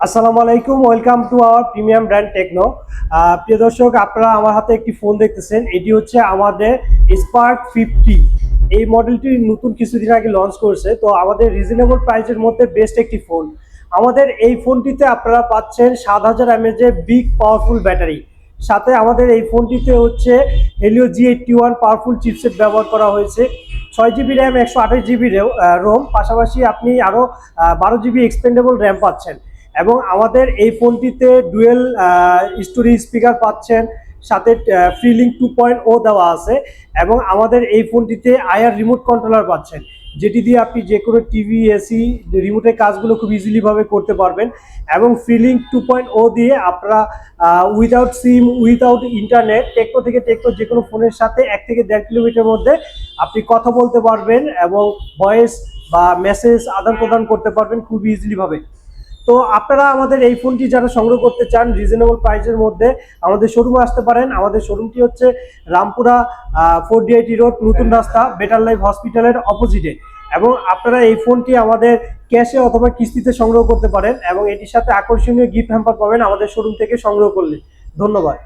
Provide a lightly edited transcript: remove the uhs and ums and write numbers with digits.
আসসালামু আলাইকুম, welcome to our premium brand Tecno. প্রিয় দর্শক, আপনারা আমার হাতে একটি ফোন দেখতেছেন। এটি হচ্ছে আমাদের স্পার্ক 50। এই মডেলটি নতুন কিছুদিন আগে লঞ্চ করেছে, তো আমাদের রিজনেবল প্রাইসের মধ্যে বেস্ট একটি ফোন। আমাদের এই ফোনটিতে আপনারা পাচ্ছেন 7000 mAh এর বিগ পাওয়ারফুল ব্যাটারি। সাথে আমাদের এই ফোনটিতে হচ্ছে হেলিও G81 পাওয়ারফুল চিপসেট ব্যবহার করা হয়েছে। 6 GB র্যাম, 128 GB রোম, পাশাপাশি আপনি আরও 12 GB এক্সপেন্ডেবল র্যাম পাচ্ছেন। এবং আমাদের এই ফোনটিতে ডুয়েল স্টোরি স্পিকার পাচ্ছেন, সাথে ফ্রিলিং 2.0 দেওয়া আছে। এবং আমাদের এই ফোনটিতে আয়ার রিমোট কন্ট্রোলার পাচ্ছেন, যেটি দিয়ে আপনি যে কোনো টিভি, এসি রিমোটের কাজগুলো খুব ইজিলিভাবে করতে পারবেন। এবং ফ্রিলিং 2.0 দিয়ে আপনারা উইদাউট সিম, উইদাউট ইন্টারনেট, টেকনো থেকে টেকনো যে কোনো ফোনের সাথে 1 থেকে 1.5 কিলোমিটার মধ্যে আপনি কথা বলতে পারবেন এবং ভয়েস বা মেসেজ আদান প্রদান করতে পারবেন খুব ইজিলিভাবে। তো আপনারা আমাদের এই ফোনটি যারা সংগ্রহ করতে চান রিজনেবল প্রাইসের মধ্যে, আমাদের শোরুমে আসতে পারেন। আমাদের শোরুমটি হচ্ছে রামপুরা 4D রোড, নতুন রাস্তা, বেটার লাইফ হসপিটালের অপোজিটে। এবং আপনারা এই ফোনটি আমাদের ক্যাশে অথবা কিস্তিতে সংগ্রহ করতে পারেন এবং এটির সাথে আকর্ষণীয় গিফট হ্যাম্পার পাবেন আমাদের শোরুম থেকে সংগ্রহ করলে। ধন্যবাদ।